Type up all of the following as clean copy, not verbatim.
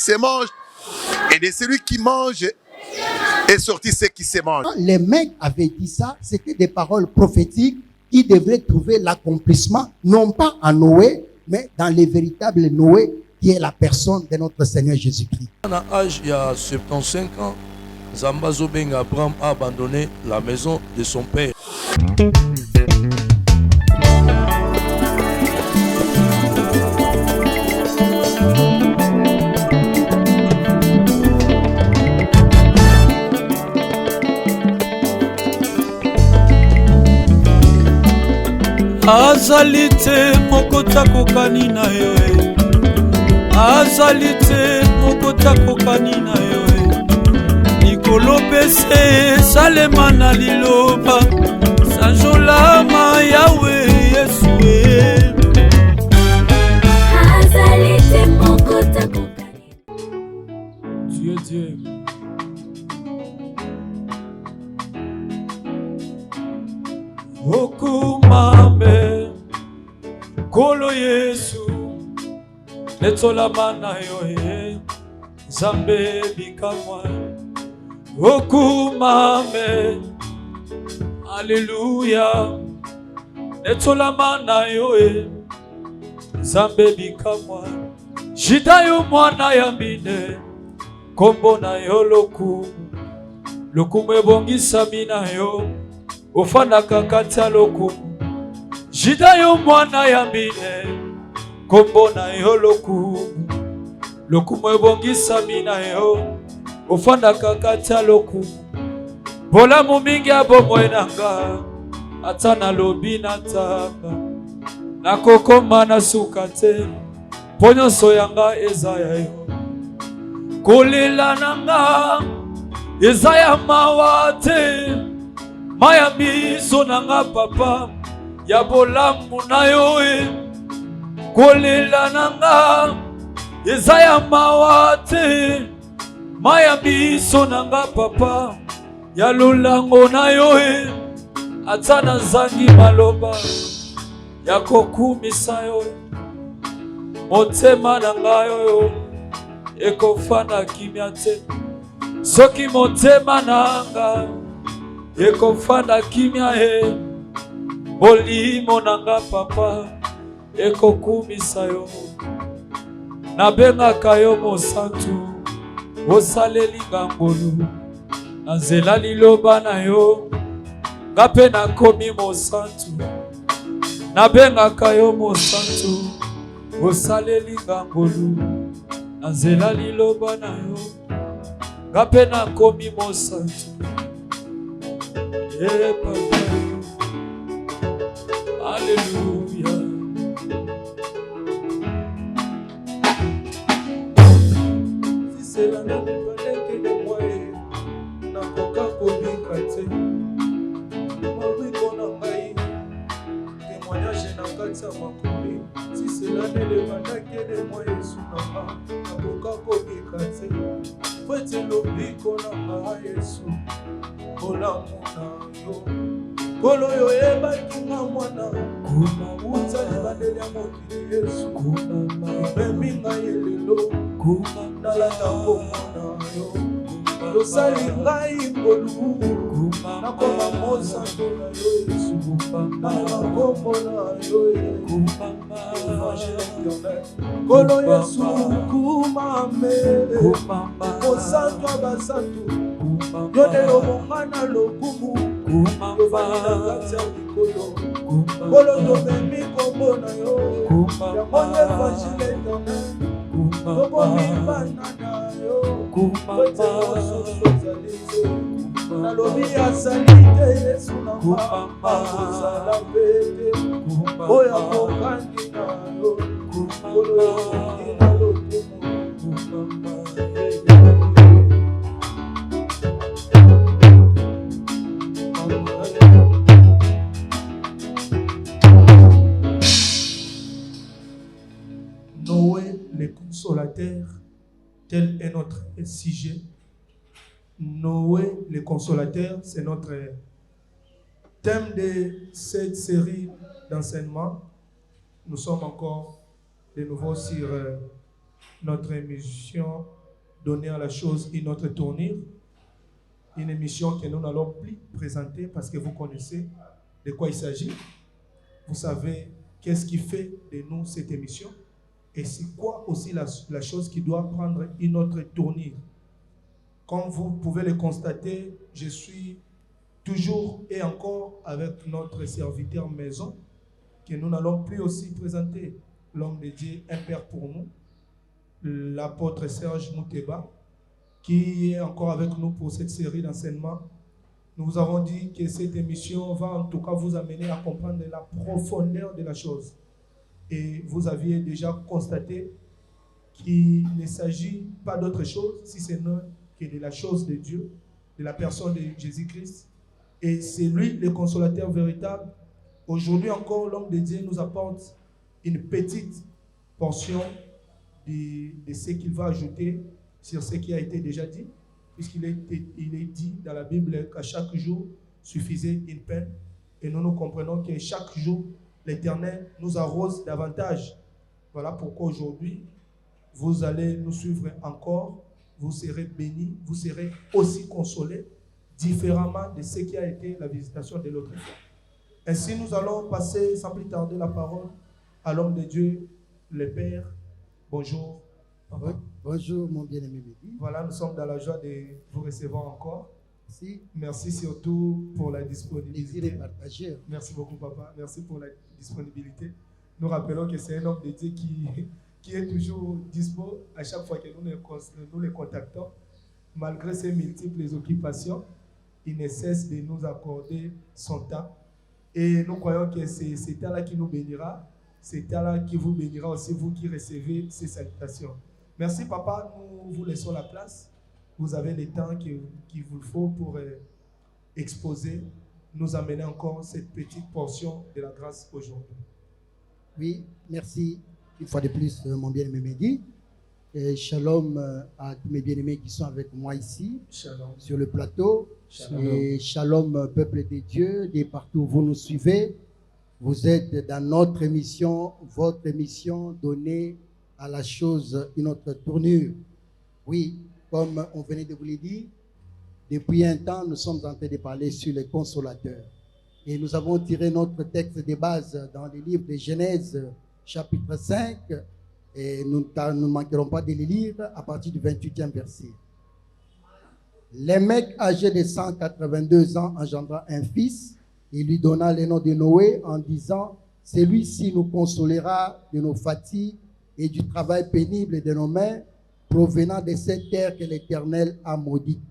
se mange, et de celui qui mange est sorti ce qui se mange. Quand les mecs avaient dit ça, c'était des paroles prophétiques qui devraient trouver l'accomplissement, non pas en Noé, mais dans le véritable Noé, qui est la personne de notre Seigneur Jésus-Christ. À l'âge il y a 75 ans, Zambazo Ben Abraham a abandonné la maison de son père. Azali te mokota kokani na yo, azali te mokota kokani na yo, likolo pese salema na liloba sanjolama yawe Yesu. Azali te mokota kokani. Dieu Dieu. Okumame kolo Yesu netola mana yo Zambe bikamwa. Okumame Alléluia netola mana yo Zambe bikamwa. Shida yo mwana ya mbine kombo na yo lokumu ebongisa mina yo ofana kakata lokumu. Jida yo mwana ya mbine kombo na yo lokumu ebongisa mina yo ofana kakata lokumu. Bolamu mingi abomwe nanga ata nalobi nataka nakokoma nasuka te mpo nyonso yanga eza ya yo. Kolela nanga eza ya mawa te, maya miso nanga papa ya bolamu na yo. Kolela nanga eza ya mawa te, maya miso nanga papa ya lolango na yo. Ata nazangi maloba ya kokumisa yo, motema nanga yo ekofana kimia te. Soki motema nanga ekofana kimia bolimo nanga papa ekokumisa yo. Nabengaka yo mosantu osalelinga ngolu na nzela liloba na yo ngape nakomi mosantu. Nabengaka yo mosantu osalelinga ngolu na nzela liloba na yo ngape nakomi mosantu. Papa Alléluia. Si c'est la même que de moi nakoka kobika te mabiko na ngai témoignage na kati ya makomi. Si c'est la même que de moi Yesu nakoka kobika te fete lobiko na ngai Yesu bolamu na yo. Kolo yo ebakinga mwana uzali bandeli ya mokili Yesu memi ngai elelo nalanda komona yo. Yosali ngai ngolu nakoma mosantu na yo Yesu nalanga komona yo Kolo Yesu kumame mosantu abasantu yode yobongana lokumu yovalina kati ya likolo. Kolo tobemi kombo na yo yango evangile eternel tobomi bana na yo kwete mosusu ezali te. Nalobi azali te Yesu na mama kozala pete oyo akokangi na yo. Kolo yokoki na lokumu. Noé le consolateur, tel est notre sujet. Noé le consolateur, c'est notre thème de cette série d'enseignements. Nous sommes encore de nouveau sur notre émission Donner à la chose une autre tournure. Une émission que nous n'allons plus présenter parce que vous connaissez de quoi il s'agit. Vous savez qu'est-ce qui fait de nous cette émission et c'est quoi aussi la chose qui doit prendre une autre tournure. Comme vous pouvez le constater, je suis toujours et encore avec notre serviteur maison que nous n'allons plus aussi présenter. L'homme de Dieu, un père pour nous, l'apôtre Serge Mouteba, qui est encore avec nous pour cette série d'enseignements. Nous vous avons dit que cette émission va en tout cas vous amener à comprendre la profondeur de la chose. Et vous aviez déjà constaté qu'il ne s'agit pas d'autre chose, si ce n'est que de la chose de Dieu, de la personne de Jésus-Christ. Et c'est lui le consolateur véritable. Aujourd'hui encore, l'homme de Dieu nous apporte une petite portion de ce qu'il va ajouter sur ce qui a été déjà dit, puisqu'il est dit dans la Bible qu'à chaque jour suffisait une peine. Et nous comprenons que chaque jour, l'Éternel nous arrose davantage. Voilà pourquoi aujourd'hui, vous allez nous suivre encore, vous serez bénis, vous serez aussi consolés, différemment de ce qui a été la visitation de l'autre fois. Ainsi, nous allons passer sans plus tarder la parole à l'homme de Dieu, le Père. Bonjour. Oui, bonjour mon bien-aimé Mehdi. Voilà, nous sommes dans la joie de vous recevoir encore. Merci. Merci surtout pour la disponibilité. Plaisir de partager. Merci beaucoup, papa. Merci pour la disponibilité. Nous rappelons que c'est un homme de Dieu qui est toujours dispo à chaque fois que nous les contactons. Malgré ses multiples occupations, il ne cesse de nous accorder son temps. Et nous croyons que c'est ce temps-là qui nous bénira. C'est temps-là qui vous bénira aussi, vous qui recevez ces salutations. Merci, papa. Nous vous laissons la place. Vous avez le temps qu'il vous faut pour exposer, nous amener encore cette petite portion de la grâce aujourd'hui. Oui, merci une fois de plus, mon bien-aimé Mehdi. Et shalom à tous mes bien-aimés qui sont avec moi ici, Shalom. sur le plateau. Shalom. Et shalom, peuple de Dieu, de partout où vous nous suivez. Vous êtes dans notre émission, votre émission donnée à la chose une autre tournure. Oui, comme on venait de vous le dire, depuis un temps, nous sommes en train de parler sur les consolateurs. Et nous avons tiré notre texte de base dans le livre de Genèse, chapitre 5, et nous ne manquerons pas de le lire à partir du 28e verset. Les mecs âgés de 182 ans engendra un fils. Il lui donna le nom de Noé en disant, celui-ci nous consolera de nos fatigues et du travail pénible de nos mains provenant de cette terre que l'Éternel a maudite.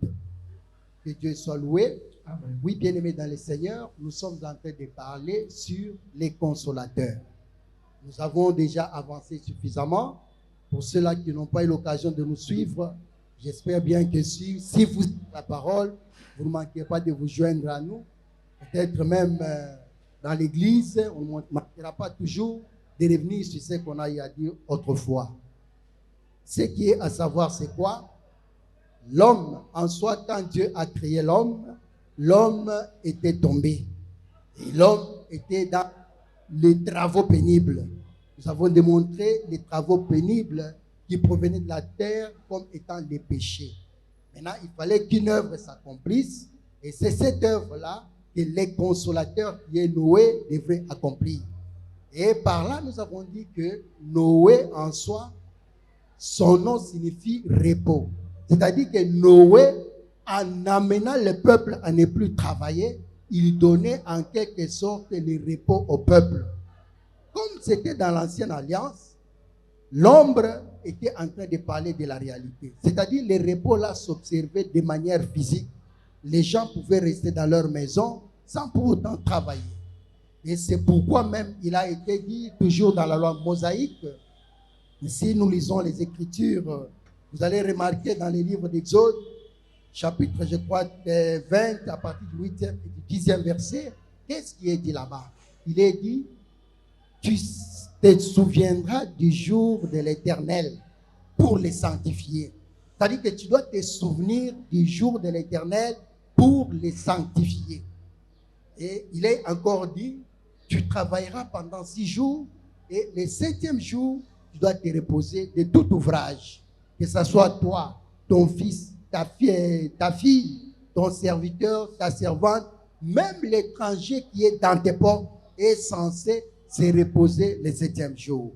Que Dieu soit loué. Amen. Oui, bien-aimés dans le Seigneur, nous sommes en train de parler sur les consolateurs. Nous avons déjà avancé suffisamment. Pour ceux-là qui n'ont pas eu l'occasion de nous suivre, j'espère bien que si vous avez la parole, vous ne manquerez pas de vous joindre à nous. Peut-être même dans l'église, on ne manquera pas toujours de revenir sur ce qu'on a eu à dire autrefois. Ce qui est à savoir, c'est quoi? L'homme, en soi, quand Dieu a créé l'homme, l'homme était tombé. Et l'homme était dans les travaux pénibles. Nous avons démontré les travaux pénibles qui provenaient de la terre comme étant les péchés. Maintenant, il fallait qu'une œuvre s'accomplisse. Et c'est cette œuvre-là que les consolateurs qui est Noé devraient accomplir. Et par là, nous avons dit que Noé en soi, son nom signifie repos. C'est-à-dire que Noé, en amenant le peuple à ne plus travailler, il donnait en quelque sorte le repos au peuple. Comme c'était dans l'ancienne alliance, l'ombre était en train de parler de la réalité. C'est-à-dire que le repos là s'observait de manière physique. Les gens pouvaient rester dans leur maison sans pour autant travailler. Et c'est pourquoi même il a été dit, toujours dans la loi mosaïque, si nous lisons les Écritures, vous allez remarquer dans les livres d'Exode, chapitre, je crois, 20, à partir du 8e et du 10e verset, qu'est-ce qui est dit là-bas? Il est dit, tu te souviendras du jour de l'Éternel pour les sanctifier. C'est-à-dire que tu dois te souvenir du jour de l'Éternel pour les sanctifier. Et il est encore dit, tu travailleras pendant 6 jours et le 7e jour, tu dois te reposer de tout ouvrage, que ce soit toi, ton fils, ta fille, ton serviteur, ta servante, même l'étranger qui est dans tes portes est censé se reposer le 7e jour.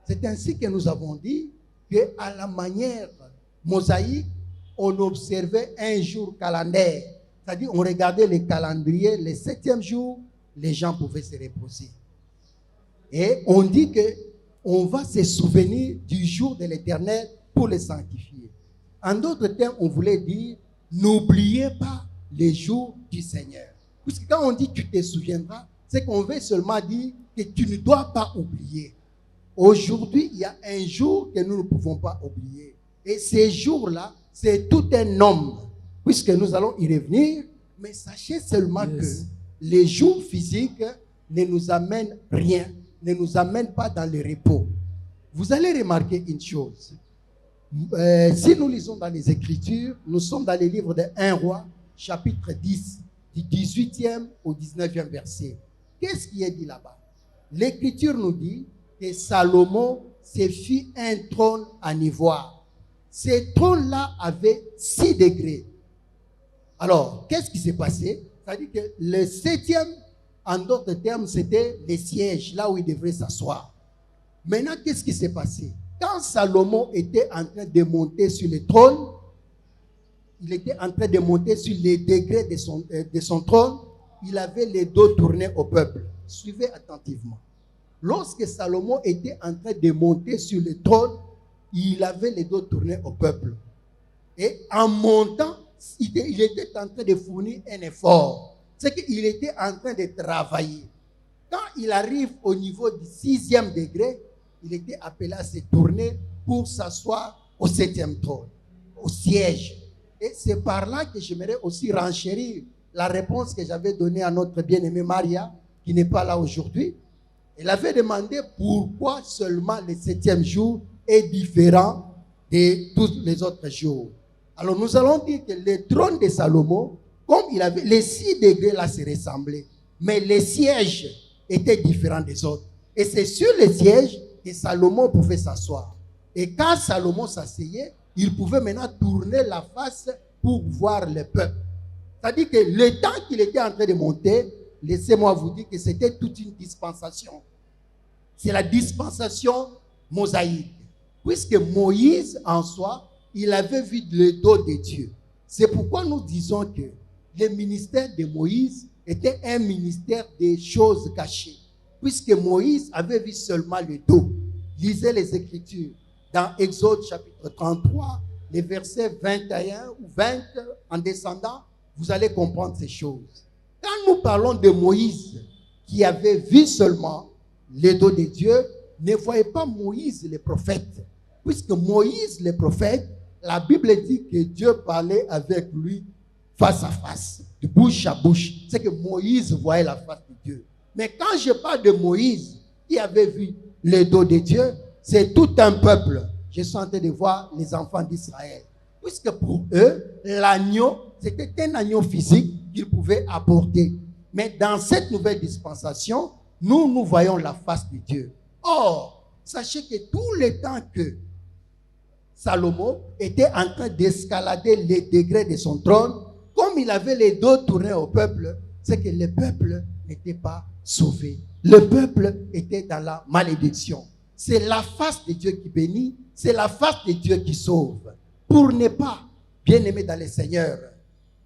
C'est ainsi que nous avons dit qu'à la manière mosaïque, on observait un jour calendaire. C'est-à-dire, on regardait les calendriers, le 7e jour, les gens pouvaient se reposer. Et on dit qu'on va se souvenir du jour de l'Éternel pour le sanctifier. En d'autres termes, on voulait dire, n'oubliez pas les jours du Seigneur. Puisque quand on dit tu te souviendras, c'est qu'on veut seulement dire que tu ne dois pas oublier. Aujourd'hui, il y a un jour que nous ne pouvons pas oublier. Et ces jours-là, c'est tout un nombre. Puisque nous allons y revenir, mais sachez seulement que les jours physiques ne nous amènent rien, ne nous amènent pas dans le repos. Vous allez remarquer une chose. Si nous lisons dans les Écritures, nous sommes dans les livres de 1 Roi, chapitre 10, du 18e au 19e verset. Qu'est-ce qui est dit là-bas? L'Écriture nous dit que Salomon se fit un trône en ivoire. Ce trône-là avait 6 degrés. Alors, qu'est-ce qui s'est passé? C'est-à-dire que le 7e, en d'autres termes, c'était les sièges, là où il devrait s'asseoir. Maintenant, qu'est-ce qui s'est passé? Quand Salomon était en train de monter sur le trône, il était en train de monter sur les degrés de son trône, il avait les dos tournés au peuple. Suivez attentivement. Lorsque Salomon était en train de monter sur le trône, il avait les dos tournés au peuple. Et en montant, il était en train de fournir un effort. C'est qu'il était en train de travailler. Quand il arrive au niveau du 6e degré, il était appelé à se tourner pour s'asseoir au 7e trône, au siège. Et c'est par là que j'aimerais aussi renchérir la réponse que j'avais donnée à notre bien-aimée Maria, qui n'est pas là aujourd'hui. Elle avait demandé pourquoi seulement le 7e jour est différent de tous les autres jours. Alors nous allons dire que le trône de Salomon, comme il avait les 6 degrés là se ressemblaient, mais les sièges étaient différents des autres. Et c'est sur les sièges que Salomon pouvait s'asseoir. Et quand Salomon s'asseyait, il pouvait maintenant tourner la face pour voir le peuple. C'est-à-dire que le temps qu'il était en train de monter, laissez-moi vous dire que c'était toute une dispensation. C'est la dispensation mosaïque. Puisque Moïse en soi, il avait vu le dos de Dieu. C'est pourquoi nous disons que le ministère de Moïse était un ministère des choses cachées. Puisque Moïse avait vu seulement le dos. Lisez les Écritures. Dans Exode chapitre 33, les versets 21 ou 20, en descendant, vous allez comprendre ces choses. Quand nous parlons de Moïse, qui avait vu seulement le dos de Dieu, ne voyez pas Moïse le prophète. Puisque Moïse le prophète, la Bible dit que Dieu parlait avec lui face à face, de bouche à bouche. C'est que Moïse voyait la face de Dieu. Mais quand je parle de Moïse, qui avait vu le dos de Dieu, c'est tout un peuple. Je suis en train de voir les enfants d'Israël. Puisque pour eux, l'agneau, c'était un agneau physique qu'ils pouvaient apporter. Mais dans cette nouvelle dispensation, nous voyons la face de Dieu. Or, sachez que tout le temps que Salomon était en train d'escalader les degrés de son trône, comme il avait les dos tournés au peuple, c'est que le peuple n'était pas sauvé. Le peuple était dans la malédiction. C'est la face de Dieu qui bénit, c'est la face de Dieu qui sauve. Pour ne pas, bien aimé dans le Seigneur,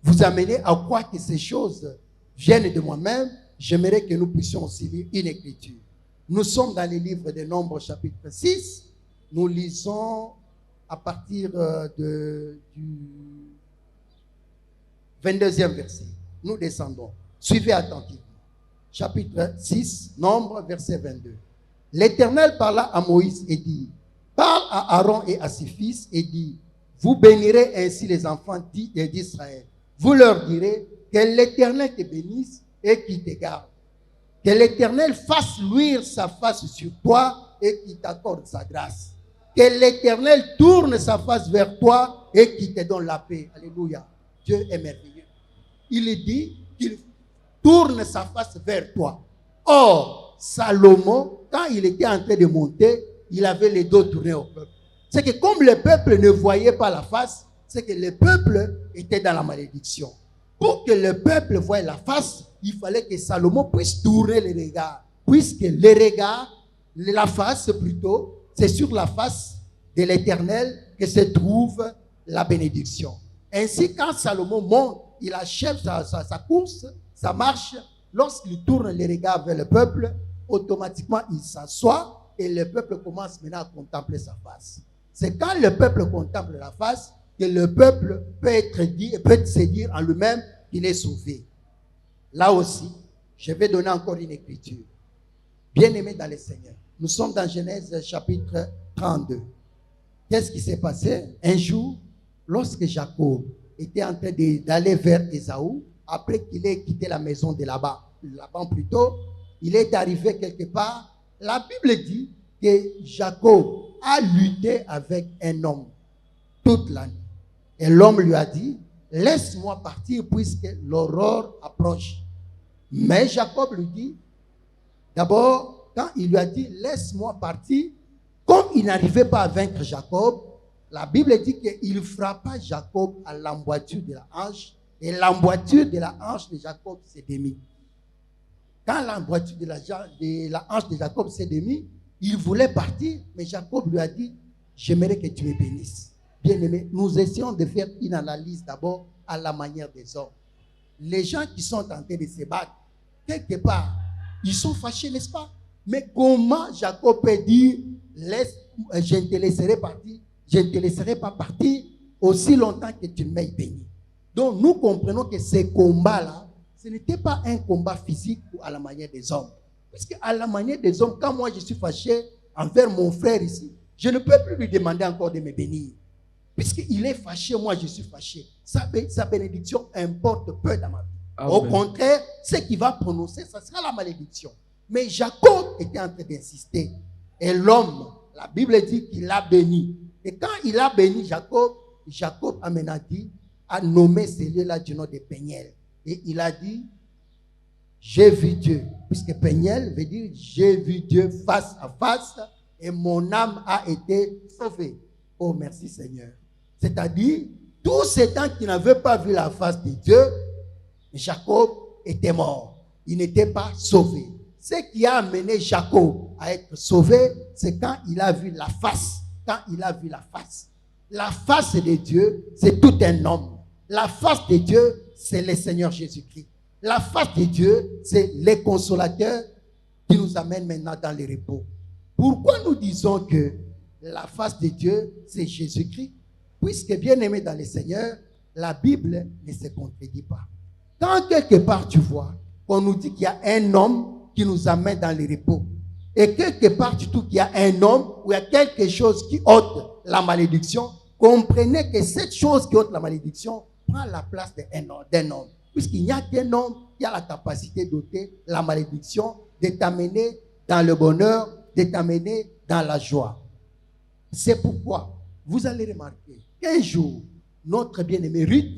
vous amener à croire que ces choses viennent de moi-même, j'aimerais que nous puissions aussi lire une écriture. Nous sommes dans les livres des Nombres, chapitre 6. Nous lisons à partir du 22e verset. Nous descendons. Suivez attentivement. Chapitre 6, Nombres, verset 22. L'Éternel parla à Moïse et dit, parle à Aaron et à ses fils et dit, vous bénirez ainsi les enfants d'Israël. Vous leur direz, que l'Éternel te bénisse et qu'il te garde. Que l'Éternel fasse luire sa face sur toi et qu'il t'accorde sa grâce. Que l'Éternel tourne sa face vers toi et qu'il te donne la paix. Alléluia. Dieu est merveilleux. Il dit qu'il tourne sa face vers toi. Or, Salomon, quand il était en train de monter, il avait les dos tournés au peuple. C'est que comme le peuple ne voyait pas la face, c'est que le peuple était dans la malédiction. Pour que le peuple voie la face, il fallait que Salomon puisse tourner les regards. Puisque les regards, la face plutôt, c'est sur la face de l'Éternel que se trouve la bénédiction. Ainsi, quand Salomon monte, il achève sa course, sa marche, lorsqu'il tourne les regards vers le peuple, automatiquement il s'assoit et le peuple commence maintenant à contempler sa face. C'est quand le peuple contemple la face que le peuple peut se dire en lui-même qu'il est sauvé. Là aussi, je vais donner encore une écriture. Bien-aimés dans le Seigneur, nous sommes dans Genèse chapitre 32. Qu'est-ce qui s'est passé? Un jour, lorsque Jacob était en train d'aller vers Ésaü, après qu'il ait quitté la maison de Laban plutôt, il est arrivé quelque part. La Bible dit que Jacob a lutté avec un homme toute la nuit. Et l'homme lui a dit, laisse-moi partir puisque l'aurore approche. Mais Jacob lui dit, d'abord, quand il lui a dit, laisse-moi partir, comme il n'arrivait pas à vaincre Jacob, la Bible dit qu'il frappa Jacob à l'emboîture de la hanche, et l'emboîture de la hanche de Jacob s'est démise. Quand l'emboîture de la hanche de Jacob s'est démise, il voulait partir, mais Jacob lui a dit, j'aimerais que tu me bénisses. Bien-aimé, nous essayons de faire une analyse d'abord à la manière des hommes. Les gens qui sont tentés de se battre, quelque part, ils sont fâchés, n'est-ce pas? Mais comment Jacob peut dire, je ne te laisserai partir, je ne te laisserai pas partir aussi longtemps que tu ne m'aies béni. Donc nous comprenons que ces combats-là, ce n'était pas un combat physique ou à la manière des hommes. Parce qu'à la manière des hommes, quand moi je suis fâché envers mon frère ici, je ne peux plus lui demander encore de me bénir. Puisqu'il est fâché, moi je suis fâché. Sa bénédiction importe peu dans ma vie. Amen. Au contraire, ce qu'il va prononcer, ça sera la malédiction. Mais Jacob était en train d'insister. Et l'homme, la Bible dit qu'il a béni. Et quand il a béni Jacob a nommé ce lieu-là du nom de Péniel. Et il a dit, j'ai vu Dieu. Puisque Péniel veut dire, j'ai vu Dieu face à face et mon âme a été sauvée. Oh, merci Seigneur. C'est-à-dire, tous ces temps qu'il n'avait pas vu la face de Dieu, Jacob était mort. Il n'était pas sauvé. Ce qui a amené Jacob à être sauvé, c'est quand il a vu la face. Quand il a vu la face. La face de Dieu, c'est tout un homme. La face de Dieu, c'est le Seigneur Jésus-Christ. La face de Dieu, c'est le consolateur qui nous amène maintenant dans le repos. Pourquoi nous disons que la face de Dieu, c'est Jésus-Christ? Puisque bien aimé dans le Seigneur, la Bible ne se contredit pas. Quand quelque part tu vois qu'on nous dit qu'il y a un homme qui nous amène dans le repos, et quelque part tu trouves qu'il y a un homme ou il y a quelque chose qui ôte la malédiction, comprenez que cette chose qui ôte la malédiction prend la place d'un homme. Puisqu'il n'y a qu'un homme qui a la capacité d'ôter la malédiction, de t'amener dans le bonheur, de t'amener dans la joie. C'est pourquoi vous allez remarquer qu'un jour, notre bien-aimé Ruth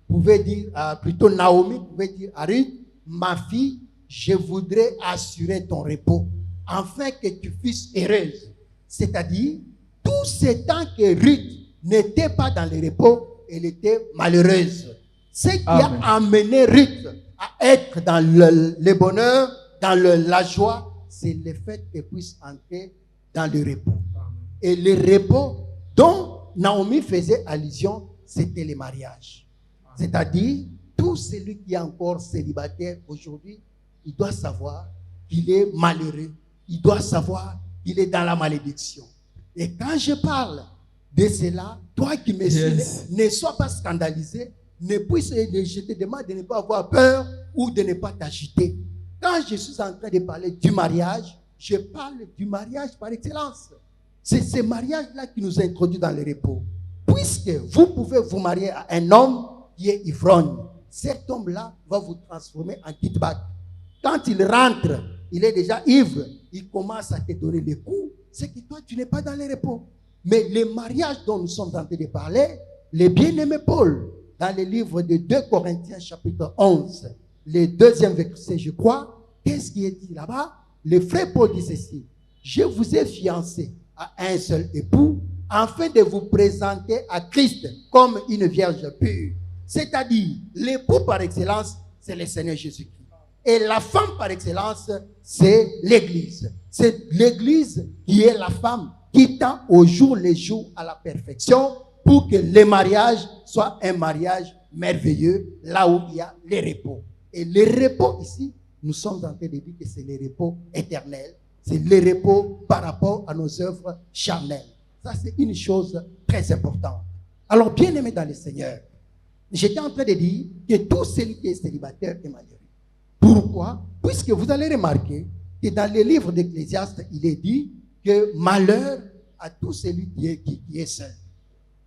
pouvait dire, plutôt Naomi pouvait dire à Ruth, ma fille, je voudrais assurer ton repos, afin que tu fusses heureuse. C'est-à-dire, tout ce temps que Ruth n'était pas dans le repos, elle était malheureuse. Ce qui a amené Ruth à être dans le bonheur, dans la joie, c'est le fait qu'elle puisse entrer dans le repos. Et le repos dont Naomi faisait allusion, c'était le mariage. C'est-à-dire, tout celui qui est encore célibataire aujourd'hui, il doit savoir qu'il est malheureux. Il doit savoir qu'il est dans la malédiction. Et quand je parle de cela, toi qui me suis, ne sois pas scandalisé, je te demande de ne pas avoir peur ou de ne pas t'agiter. Quand je suis en train de parler du mariage, je parle du mariage par excellence. C'est ce mariage-là qui nous introduit dans le repos. Puisque vous pouvez vous marier à un homme qui est ivrogne, cet homme-là va vous transformer en kitback. Quand il rentre, il est déjà ivre, il commence à te donner des coups, c'est que toi, tu n'es pas dans le repos. Mais le mariage dont nous sommes en train de parler, le bien-aimé Paul, dans le livre de 2 Corinthiens chapitre 11, le 2e verset, je crois, qu'est-ce qui est dit là-bas? Le frère Paul dit ceci, je vous ai fiancé à un seul époux, afin de vous présenter à Christ comme une vierge pure. C'est-à-dire, l'époux par excellence, c'est le Seigneur Jésus-Christ. Et la femme par excellence, c'est l'Église. C'est l'Église qui est la femme qui tend au jour le jour à la perfection pour que le mariage soit un mariage merveilleux, là où il y a le repos. Et le repos ici, nous sommes en train de dire que c'est le repos éternel. C'est le repos par rapport à nos œuvres charnelles. Ça, c'est une chose très importante. Alors, bien aimé dans le Seigneur, j'étais en train de dire que tout celui qui est célibataire est malheureux. Pourquoi? Puisque vous allez remarquer que dans le livre d'Ecclésiaste, il est dit que malheur à tout celui qui est seul.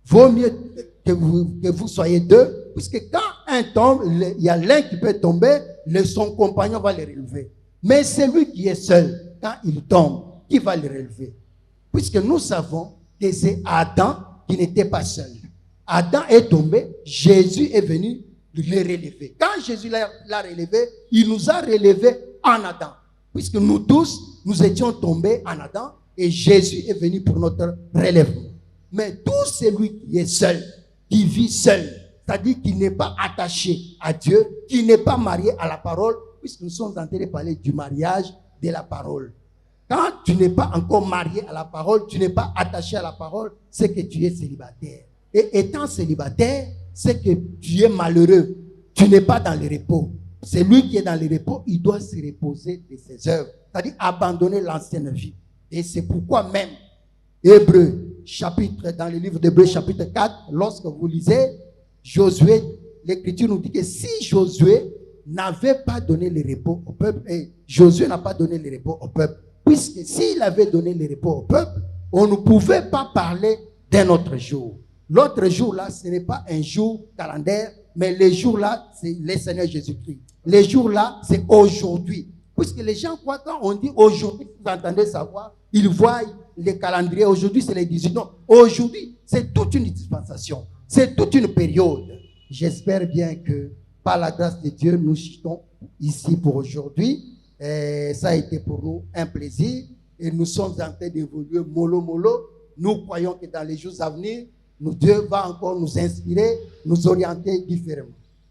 Vaut mieux que vous soyez deux, puisque quand un tombe, il y a l'un qui peut tomber, son compagnon va le relever. Mais celui qui est seul, quand il tombe, qui va le relever? Puisque nous savons que c'est Adam qui n'était pas seul. Adam est tombé, Jésus est venu le relever. Quand Jésus l'a relevé, il nous a relevés en Adam. Puisque nous tous, nous étions tombés en Adam et Jésus est venu pour notre relèvement. Mais tout celui qui est seul, qui vit seul, c'est-à-dire qui n'est pas attaché à Dieu, qui n'est pas marié à la parole, puisque nous sommes en train de parler du mariage de la parole. Quand tu n'es pas encore marié à la parole, tu n'es pas attaché à la parole, c'est que tu es célibataire. Et étant célibataire, c'est que tu es malheureux. Tu n'es pas dans le repos. Celui qui est dans le repos, il doit se reposer de ses œuvres. C'est-à-dire abandonner l'ancienne vie. Et c'est pourquoi même, dans le livre d'Hébreux chapitre 4, lorsque vous lisez Josué, l'Écriture nous dit que si Josué n'avait pas donné le repos au peuple, et Josué n'a pas donné le repos au peuple, puisque s'il avait donné le repos au peuple, on ne pouvait pas parler d'un autre jour. L'autre jour là, ce n'est pas un jour calendaire, mais le jour là, c'est le Seigneur Jésus-Christ. Le jour là, c'est aujourd'hui. Puisque les gens croient quand on dit aujourd'hui, vous entendez savoir, ils voient les calendriers. Aujourd'hui, c'est les 18. Non, aujourd'hui, c'est toute une dispensation. C'est toute une période. J'espère bien que par la grâce de Dieu, nous chutons ici pour aujourd'hui. Ça a été pour nous un plaisir. Et nous sommes en train d'évoluer mollo mollo. Nous croyons que dans les jours à venir, Dieu va encore nous inspirer, nous orienter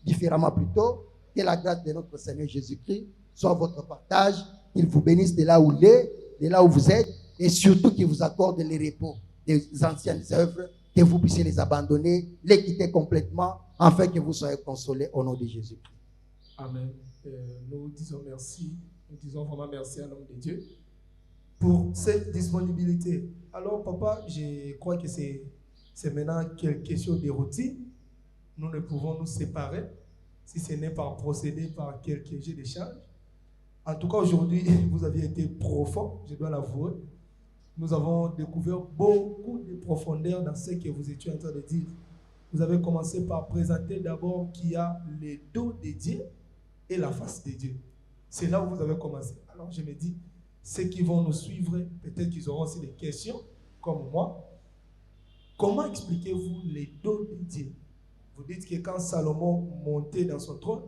différemment plutôt. Que la grâce de notre Seigneur Jésus-Christ soit votre partage, qu'il vous bénisse de là où il est, de là où vous êtes, et surtout qu'il vous accorde le repos des anciennes œuvres, que vous puissiez les abandonner, les quitter complètement, afin que vous soyez consolés au nom de Jésus. Amen. Nous disons merci, nous disons vraiment merci à l'homme de Dieu pour cette disponibilité. Alors papa, je crois que c'est maintenant quelque chose de routine. Nous ne pouvons nous séparer si ce n'est par procéder par quelques jeux d'échange. En tout cas, aujourd'hui, vous avez été profond, je dois l'avouer. Nous avons découvert beaucoup de profondeur dans ce que vous étiez en train de dire. Vous avez commencé par présenter d'abord qu'il y a le dos de Dieu et la face de Dieu. C'est là où vous avez commencé. Alors je me dis, ceux qui vont nous suivre, peut-être qu'ils auront aussi des questions, comme moi. Comment expliquez-vous les dos de Dieu? Vous dites que quand Salomon montait dans son trône,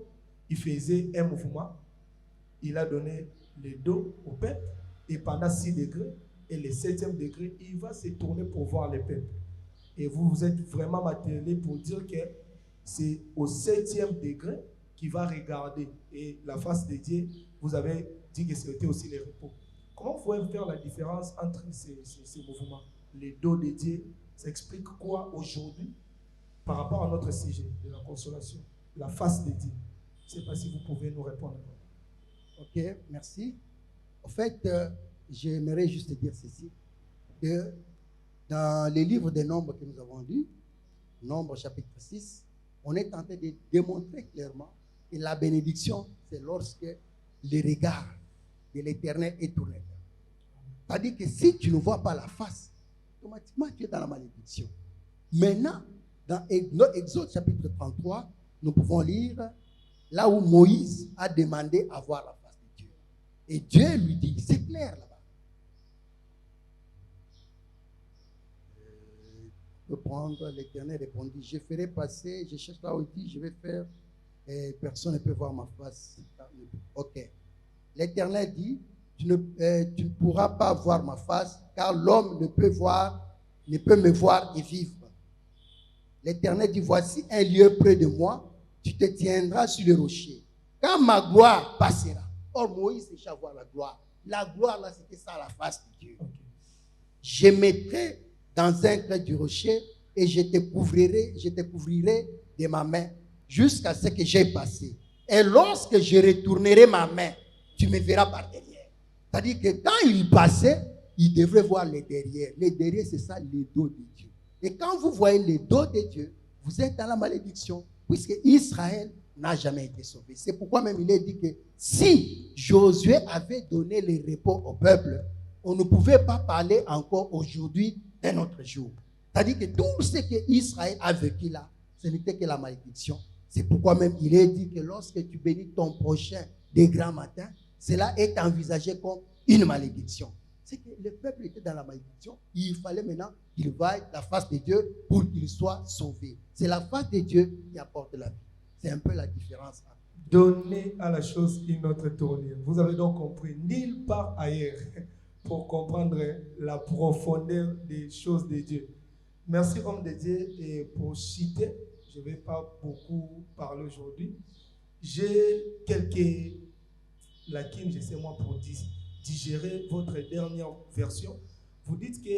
il faisait un mouvement. Il a donné le dos au peuple. Et pendant 6 degrés, et le 7e degré, il va se tourner pour voir le peuple. Et vous êtes vraiment matérialisé pour dire que c'est au 7e degré qu'il va regarder. Et la face de Dieu, vous avez dit que c'était aussi le repos. Comment vous pouvez faire la différence entre ces mouvements? Les dos de Dieu, ça explique quoi aujourd'hui par rapport à notre sujet de la consolation? La face de Dieu. Je ne sais pas si vous pouvez nous répondre. Ok, merci. En fait, j'aimerais juste dire ceci, que dans les livres des Nombres que nous avons lus, Nombre chapitre 6, on est en train de démontrer clairement que la bénédiction, c'est lorsque le regard de l'Éternel est tourné. C'est-à-dire que si tu ne vois pas la face, automatiquement tu es dans la malédiction. Maintenant, dans Exode chapitre 33, nous pouvons lire là où Moïse a demandé à voir la face de Dieu. Et Dieu lui dit, c'est clair là-bas. Je peux prendre, l'Éternel répondit, je ferai passer, je cherche là où il dit, je vais faire, et personne ne peut voir ma face. Ok. L'Éternel dit, tu ne pourras pas voir ma face, car l'homme ne peut me voir et vivre. L'Éternel dit, voici un lieu près de moi, tu te tiendras sur le rocher. Quand ma gloire passera. Or, Moïse cherchait à voir la gloire. La gloire, là, c'était ça, la face de Dieu. Okay. Je mettrai dans un creux du rocher et je te couvrirai de ma main jusqu'à ce que j'ai passé. Et lorsque je retournerai ma main, tu me verras par derrière. C'est-à-dire que quand il passait, il devrait voir les derrière. Les derrière, c'est ça, les dos de Dieu. Et quand vous voyez les dos de Dieu, vous êtes dans la malédiction, puisque Israël n'a jamais été sauvé. C'est pourquoi même il est dit que si Josué avait donné le repos au peuple, on ne pouvait pas parler encore aujourd'hui d'un autre jour. C'est-à-dire que tout ce que Israël a vécu là, ce n'était que la malédiction. C'est pourquoi même il est dit que lorsque tu bénis ton prochain des grands matins, cela est envisagé comme une malédiction. C'est que le peuple était dans la malédiction. Il fallait maintenant qu'il voie la face de Dieu pour qu'il soit sauvé. C'est la face de Dieu qui apporte la vie. C'est un peu la différence. Donnez à la chose une autre tournure. Vous avez donc compris, nulle part ailleurs pour comprendre la profondeur des choses de Dieu. Merci, homme de Dieu, et pour citer, je ne vais pas beaucoup parler aujourd'hui. J'ai quelques lacunes, je sais moi, pour digérer votre dernière version. Vous dites que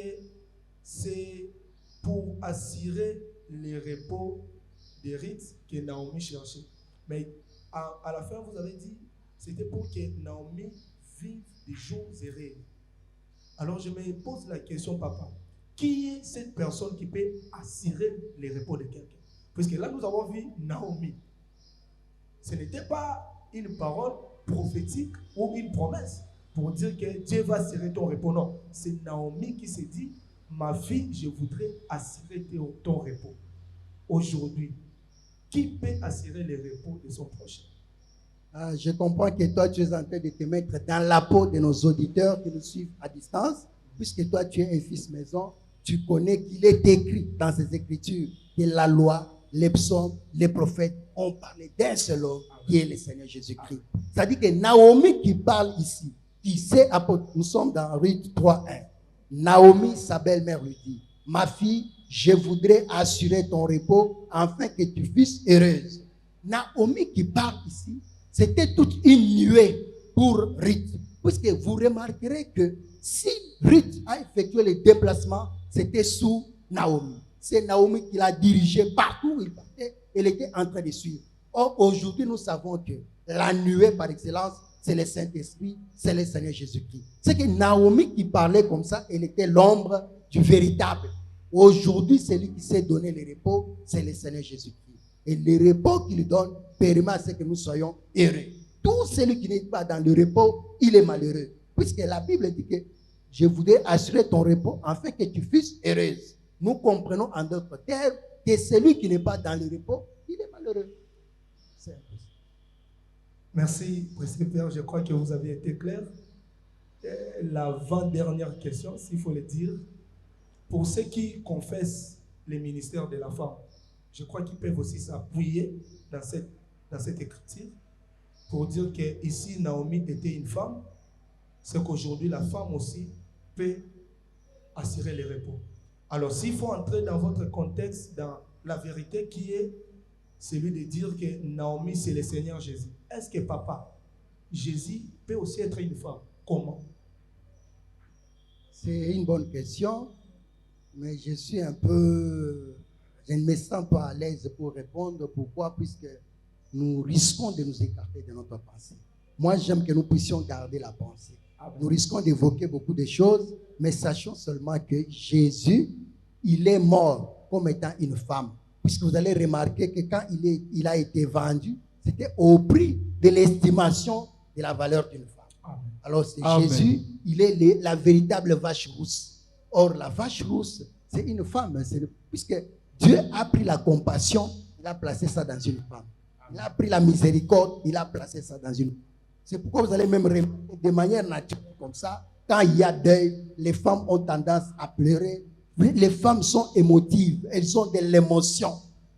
c'est pour assurer les repos des rites que Naomi cherchait. Mais à la fin, vous avez dit c'était pour que Naomi vive des jours heureux. Alors je me pose la question, papa. Qui est cette personne qui peut assurer les repos de quelqu'un? Parce que là, nous avons vu Naomi. Ce n'était pas une parole prophétique ou une promesse pour dire que Dieu va assurer ton repos. Non, c'est Naomi qui s'est dit, ma fille, je voudrais assurer ton repos. Aujourd'hui, qui peut assurer les repos de son prochain? Je comprends que toi, tu es en train de te mettre dans la peau de nos auditeurs qui nous suivent à distance. Puisque toi, tu es un fils maison, tu connais qu'il est écrit dans ces Écritures que la loi, les psaumes, les prophètes ont parlé d'un seul homme qui est le Seigneur Jésus-Christ. C'est-à-dire que Naomi qui parle ici, qui sait, nous sommes dans Ruth 3.1. Naomi, sa belle-mère, lui dit, ma fille, je voudrais assurer ton repos afin que tu fusses heureuse. Naomi qui parle ici, c'était toute une nuée pour Ruth. Puisque vous remarquerez que si Ruth a effectué le déplacement, c'était sous Naomi. C'est Naomi qui l'a dirigé partout où il partait. Elle était en train de suivre. Or, aujourd'hui, nous savons que la nuée par excellence, c'est le Saint-Esprit, c'est le Seigneur Jésus-Christ. C'est que Naomi qui parlait comme ça, elle était l'ombre du véritable. Aujourd'hui, celui qui s'est donné le repos, c'est le Seigneur Jésus-Christ. Et le repos qu'il donne permet à ce que nous soyons heureux. Tout celui qui n'est pas dans le repos, il est malheureux. Puisque la Bible dit que je voudrais assurer ton repos afin que tu fusses heureuse. Nous comprenons en d'autres termes que celui qui n'est pas dans le repos, il est malheureux. C'est impossible. Merci, précieux Père. Je crois que vous avez été clair. L'avant-dernière question, s'il faut le dire, pour ceux qui confessent les ministères de la femme, je crois qu'ils peuvent aussi s'appuyer dans cette écriture pour dire que ici Naomi était une femme, c'est qu'aujourd'hui la femme aussi peut assurer les repos. Alors s'il faut entrer dans votre contexte, dans la vérité qui est celui de dire que Naomi c'est le Seigneur Jésus, est-ce que papa, Jésus peut aussi être une femme? Comment? C'est une bonne question, mais je ne me sens pas à l'aise pour répondre. Pourquoi? Puisque nous risquons de nous écarter de notre pensée. Moi, j'aime que nous puissions garder la pensée. Nous risquons d'évoquer beaucoup de choses, mais sachons seulement que Jésus, il est mort comme étant une femme. Puisque vous allez remarquer que quand il a été vendu, c'était au prix de l'estimation de la valeur d'une femme. Amen. Alors c'est Amen. Jésus, il est la véritable vache rousse. Or, la vache rousse, c'est une femme. Puisque Dieu a pris la compassion, il a placé ça dans une femme. Il a pris la miséricorde, il a placé ça dans une femme. C'est pourquoi vous allez même remarquer de manière naturelle comme ça, quand il y a deuil, les femmes ont tendance à pleurer. Les femmes sont émotives, elles ont de l'émotion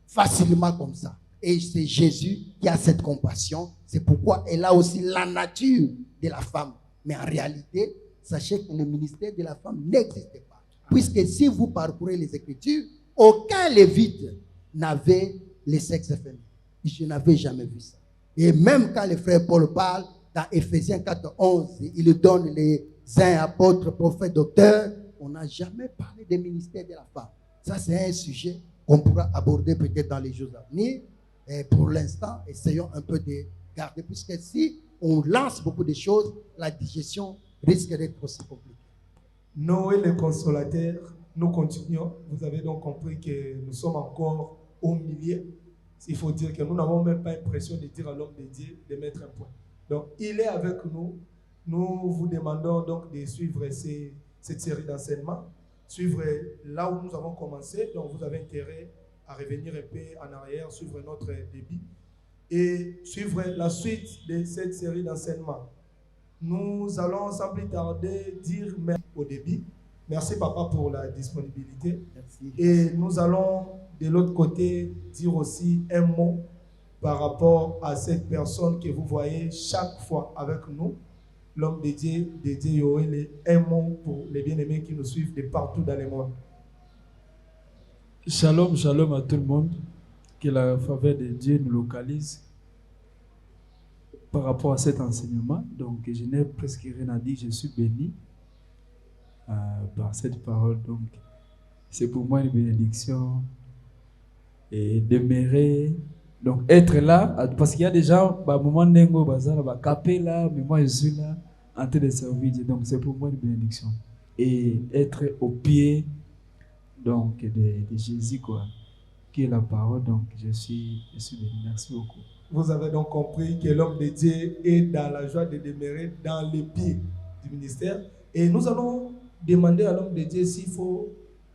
facilement comme ça. Et c'est Jésus qui a cette compassion. C'est pourquoi elle a aussi la nature de la femme. Mais en réalité, sachez que le ministère de la femme n'existait pas. Puisque si vous parcourez les Écritures, aucun lévite n'avait les sexes féminins. Je n'avais jamais vu ça. Et même quand le frère Paul parle, dans Éphésiens 4:11, il donne les uns apôtres, prophètes, docteurs, on n'a jamais parlé des ministères de la femme. Ça, c'est un sujet qu'on pourra aborder peut-être dans les jours à venir. Et pour l'instant, essayons un peu de garder, puisque si on lance beaucoup de choses, la digestion risque d'être aussi compliquée. Noé le consolateur, nous continuons. Vous avez donc compris que nous sommes encore au milieu. Il faut dire que nous n'avons même pas l'impression de dire à l'homme de Dieu de mettre un point. Donc, il est avec nous. Nous vous demandons donc de suivre cette série d'enseignements, suivre là où nous avons commencé. Donc, vous avez intérêt à revenir un peu en arrière, suivre notre débit et suivre la suite de cette série d'enseignements. Nous allons sans plus tarder dire merci au débit. Merci papa pour la disponibilité. Merci. Et nous allons de l'autre côté dire aussi un mot par rapport à cette personne que vous voyez chaque fois avec nous, l'homme dédié Yoel, un mot pour les bien-aimés qui nous suivent de partout dans le monde. Shalom, shalom à tout le monde. Que la faveur de Dieu nous localise par rapport à cet enseignement. Donc, je n'ai presque rien à dire. Je suis béni par cette parole. Donc, c'est pour moi une bénédiction et demeurer. Donc, être là, parce qu'il y a des gens, à un moment donné, capé là, mais moi je suis là en train de servir Dieu. Donc, c'est pour moi une bénédiction. Et être au pied donc, de Jésus, quoi, qui est la parole. Donc, je suis béni. Merci beaucoup. Vous avez donc compris que l'homme de Dieu est dans la joie de demeurer dans les pieds du ministère. Et nous allons demander à l'homme de Dieu s'il faut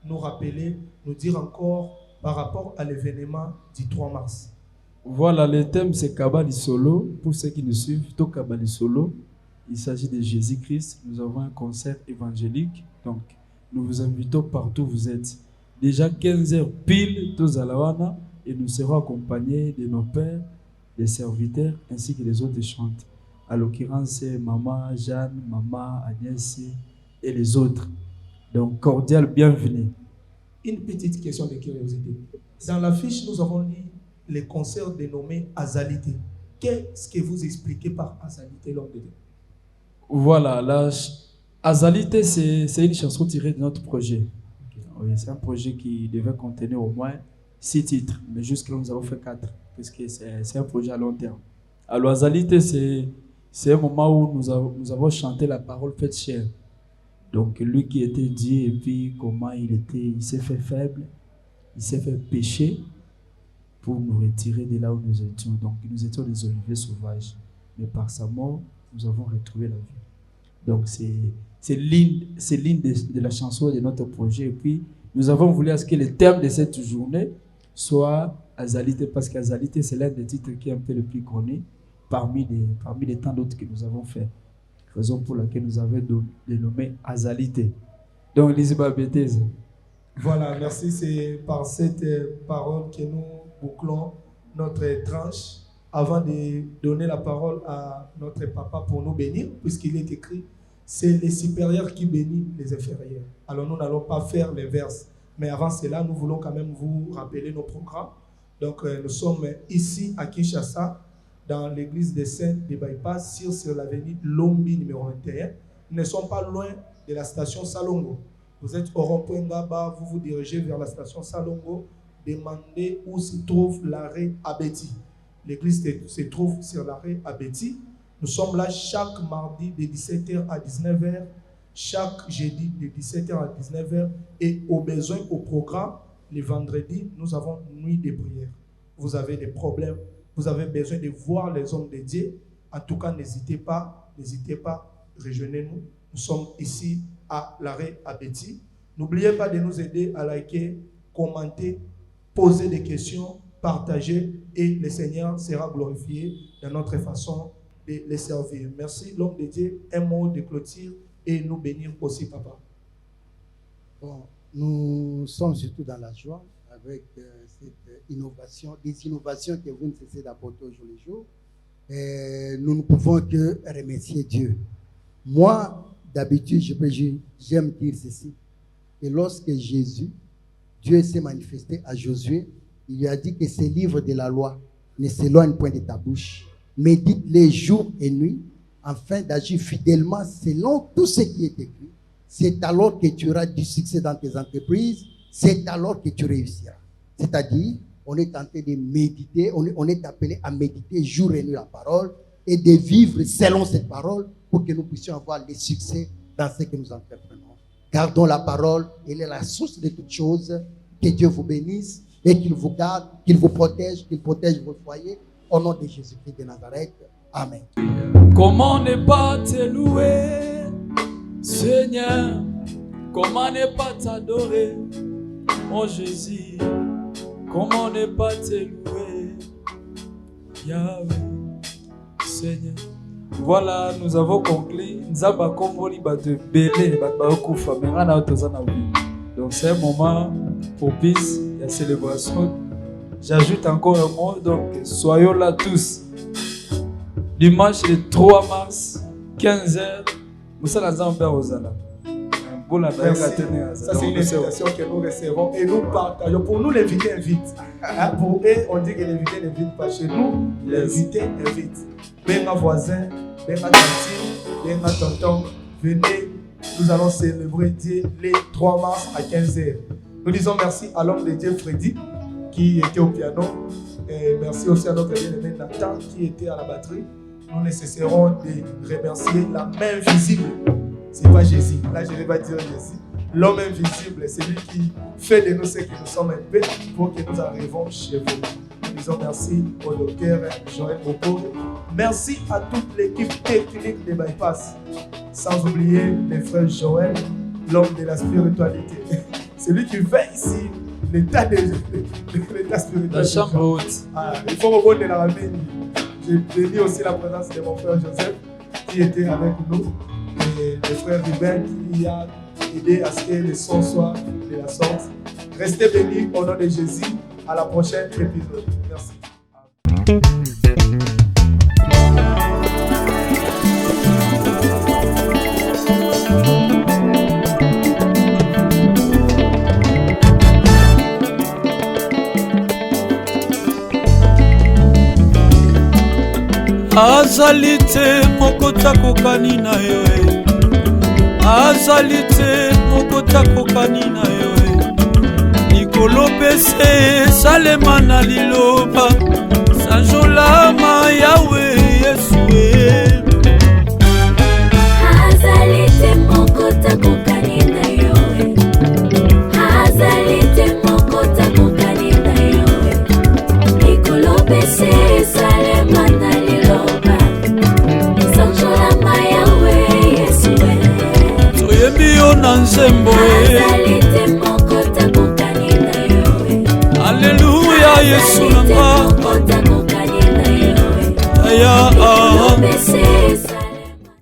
nous rappeler, nous dire encore par rapport à l'événement du 3 mars. Voilà, le thème c'est Kabali Solo. Pour ceux qui nous suivent, tout Kabali Solo. Il s'agit de Jésus-Christ. Nous avons un concert évangélique. Donc, nous vous invitons partout où vous êtes. Déjà 15h pile, tous à la Wana, et nous serons accompagnés de nos pères, des serviteurs, ainsi que les autres chantes. À l'occurrence, c'est Maman Jeanne, Maman Agnès et les autres. Donc, cordial bienvenue. Une petite question de curiosité. Dans la fiche, nous avons lu les concerts dénommés Azalité. Qu'est-ce que vous expliquez par Azalité, l'homme de Dieu? Voilà, la Azalité, c'est une chanson tirée de notre projet. Oui, c'est un projet qui devait contenir au moins 6 titres, mais jusque-là, nous avons fait 4, parce que c'est un projet à long terme. Alors, Azalité, c'est un moment où nous avons chanté la parole faite chair. Donc, lui qui était Dieu, et puis comment il s'est fait faible, il s'est fait pécher pour nous retirer de là où nous étions. Donc, nous étions des oliviers sauvages. Mais par sa mort, nous avons retrouvé la vie. Donc, c'est l'hymne de la chanson de notre projet. Et puis, nous avons voulu à ce que le thème de cette journée soit Azalité, parce qu'Azalité, c'est l'un des titres qui est un peu le plus connu parmi les tant d'autres que nous avons fait. Raison pour laquelle nous avons dénommé Azalité. Donc, Lisba Bethèse. Voilà, merci. C'est par cette parole que nous bouclons notre tranche avant de donner la parole à notre papa pour nous bénir, puisqu'il est écrit, c'est les supérieurs qui bénissent les inférieurs. Alors nous n'allons pas faire l'inverse. Mais avant cela, nous voulons quand même vous rappeler nos programmes. Donc nous sommes ici à Kinshasa, dans l'église des Saints de Bypass, sur l'avenue Lombi numéro 21. Nous ne sommes pas loin de la station Salongo. Vous êtes au rond-point Ngaba, vous vous dirigez vers la station Salongo, demandez où se trouve l'arrêt Abeti. L'église se trouve sur l'arrêt Abeti. Nous sommes là chaque mardi de 17h à 19h, chaque jeudi de 17h à 19h et au besoin, au programme, les vendredis, nous avons nuit de prière. Vous avez des problèmes, vous avez besoin de voir les hommes de Dieu. En tout cas, n'hésitez pas, rejoignez-nous. Nous sommes ici à l'arrêt Abeti. N'oubliez pas de nous aider à liker, commenter, poser des questions, partager et le Seigneur sera glorifié dans notre façon de les servir. Merci, l'homme de Dieu, un mot de clôture et nous bénir aussi, papa. Bon, nous sommes surtout dans la joie avec cette innovation, des innovations que vous ne cessez d'apporter au jour le jour. Et nous ne pouvons que remercier Dieu. Moi, d'habitude, j'aime dire ceci. Et lorsque Dieu s'est manifesté à Josué, il lui a dit que ces livres de la loi ne s'éloignent point de ta bouche. Médite-les jour et nuit, afin d'agir fidèlement selon tout ce qui est écrit. C'est alors que tu auras du succès dans tes entreprises, c'est alors que tu réussiras. C'est-à-dire, on est tenté de méditer, on est appelé à méditer jour et nuit la parole et de vivre selon cette parole pour que nous puissions avoir le succès dans ce que nous entreprenons. Gardons la parole, elle est la source de toutes choses. Que Dieu vous bénisse et qu'il vous garde, qu'il vous protège, qu'il protège vos foyers. Au nom de Jésus-Christ de Nazareth. Amen. Comment ne pas te louer, Seigneur? Comment ne pas t'adorer, mon Jésus? Comment ne pas te louer, Yahweh, Seigneur? Voilà, nous avons conclu. Nzaba komboli bato belé, bato kufa, mais on a autozana vie. Donc c'est un moment propice, il y a célébration. J'ajoute encore un mot, donc soyons là tous. Dimanche le 3 mars, 15h, nous sommes dans un Ozala. Merci. Ça, c'est une invitation que nous recevons et nous partageons. Pour nous, l'invité invite. Pour eux, on dit que l'invité n'invite pas. Chez nous, l'invité invite. Benga voisin, benga tantine, benga tonton, venez. Nous allons célébrer Dieu les 3 mars à 15h. Nous disons merci à l'homme de Dieu Freddy qui était au piano. Et merci aussi à notre bien-aimé Nathan qui était à la batterie. Nous ne cesserons de remercier la main visible. Ce n'est pas Jésus. Là, je ne vais pas dire Jésus. L'homme invisible, c'est lui qui fait de nous ce que nous sommes un peu pour que nous arrivions chez vous. Nous disons merci au docteur Joël Moko. Merci à toute l'équipe technique de Bypass. Sans oublier les frères Joël, l'homme de la spiritualité. C'est lui qui veille ici l'état spirituel. La chambre haute. Il faut reprendre de la ramène. J'ai béni aussi la présence de mon frère Joseph qui était avec nous. Et le frère Rubin qui a aidé à ce que le son soit de la sorte. Restez bénis au nom de Jésus. À la prochaine épisode. Merci. Azali te mokota kokani na yo, azali te mokota kokani na yo, likolo pese salema na lilo.